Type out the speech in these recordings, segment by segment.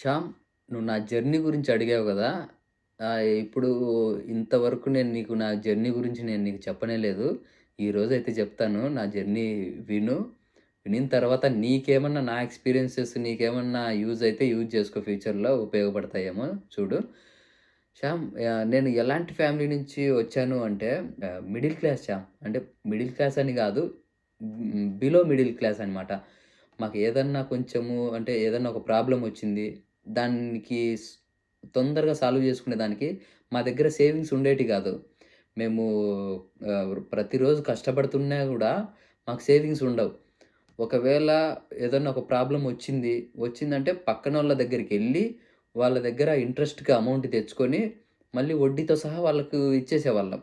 శ్యామ్, నువ్వు నా జర్నీ గురించి అడిగావు గదా! ఇప్పుడు ఇంతవరకు నేను నీకు నా జర్నీ గురించి నేను నీకు చెప్పనే లేదు. ఈరోజైతే చెప్తాను. నా జర్నీ విను. వినిన తర్వాత నీకేమన్నా నా ఎక్స్‌పీరియన్సెస్ నీకేమన్నా యూజ్ అయితే యూజ్ చేసుకో ఫ్యూచర్‌లో ఉపయోగపడతాయేమో చూడు. శ్యామ్, నేను ఎలాంటి ఫ్యామిలీ నుంచి వచ్చాను అంటే మిడిల్ క్లాస్ శ్యామ్. అంటే మిడిల్ క్లాస్ అని గాదు. బిలో మిడిల్ క్లాస్ అనమాట. మాకు ఏదన్నా కొంచెము అంటే ఏదన్నా ఒక ప్రాబ్లమ్ వచ్చింది. దానికి తొందరగా సాల్వ్ చేసుకునేదానికి మా దగ్గర సేవింగ్స్ ఉండేటివి గాదు. మేము ప్రతిరోజు కష్టపడుతున్నా గూడా మాకు సేవింగ్స్ ఉండవు. ఒకవేళ ఏదన్నా ఒక ప్రాబ్లమ్ వచ్చిందంటే పక్కనోళ్ళ దగ్గరికెళ్ళి వాళ్ళ దగ్గర ఇంట్రెస్ట్‌కి అమౌంట్ తెచ్చుకొని మళ్ళీ వడ్డీతో సహా వాళ్ళకు ఇచ్చేసేవాళ్ళం.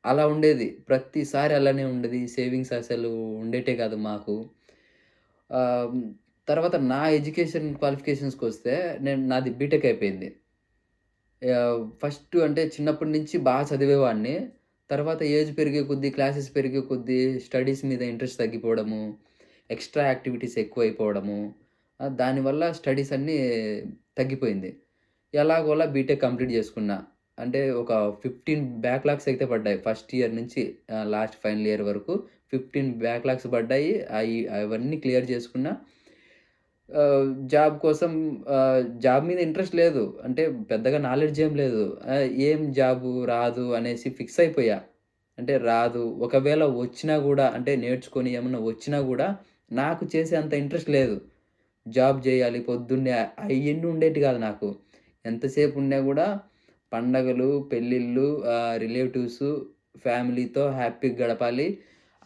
అలా ఉండేది. ప్రతిసారి అలానే ఉండేది. సేవింగ్స్ అసలు ఉండేటే కాదు మాకు. ఆహ్, హ్మ్. తర్వాత నా ఎడ్యుకేషన్ క్వాలిఫికేషన్స్‌కొస్తే నాది బీటెక్ అయిపోయింది. ఫస్ట్ అంటే చిన్నప్పటి నుంచి చదివేవాడిని. తర్వాత ఏజ్ పెరిగే కొద్దీ, క్లాసెస్ పెరిగే కొద్దీ స్టడీస్ మీద ఇంట్రెస్ట్ తగ్గిపోవడము, ఎక్స్‌ట్రా యాక్టివిటీస్ ఎక్కువైపోవడము, దానివల్ల స్టడీస్ అన్నీ తగ్గిపోయింది. ఎలాగోలా బీటెక్ కంప్లీట్ చేసుకున్నా. అంటే ఒక 15 బ్యాక్‌లాగ్స్ అయితే పడ్డాయి. ఫస్ట్ ఇయర్ నుంచి లాస్ట్ ఫైనల్ ఇయర్ వరకు 15 బ్యాక్‌లాగ్స్ పడ్డాయి. అవన్నీ క్లియర్ చేసుకున్నా. జాబ్ కోసం జాబ్ మీద ఇంట్రెస్ట్ లేదు. అంటే పెద్దగా నాలెడ్జ్ ఏం లేదు. ఏం జాబు రాదు అనేసి ఫిక్స్ అయిపోయా. అంటే రాదు. ఒకవేళ వచ్చినా గూడా అంటే నేర్చుకొని ఏమన్నా వచ్చినా గూడా నాకు చేసే అంత ఇంట్రెస్ట్ లేదు. జాబ్ జేయాలి పొద్దున్నే అయన్నీ ఉండేటివి గాదు నాకు. ఎంతసేపు ఉన్నా గూడా పండగలు, పెళ్ళిళ్ళు, రిలేటివ్సు, ఫ్యామిలీతో హ్యాపీగా గడపాలి.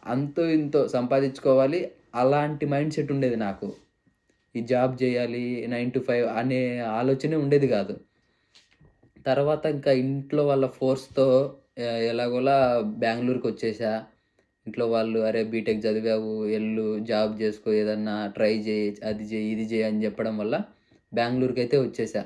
అంతో ఇంతో సంపాదించుకోవాలి. అలాంటి మైండ్ సెట్ ఉండేది నాకు. ఈ జాబ్ జేయాలి 9-5 అనే ఆలోచనే ఉండేది గాదు. తర్వాత ఇంకా ఇంట్లో వాళ్ళ ఫోర్స్‌తో ఎలాగోలా బెంగుళూరుకొచ్చేసా. ఇంట్లో వాళ్ళు "అరే! బీటెక్ చదివావు, ఎళ్ళు జాబ్ జేసుకో, ఏదన్నా ట్రై జెయి, అది జెయి, ఇది జెయి" అని జెప్పడం వల్ల బెంగుళూరుకైతే వచ్చేసా.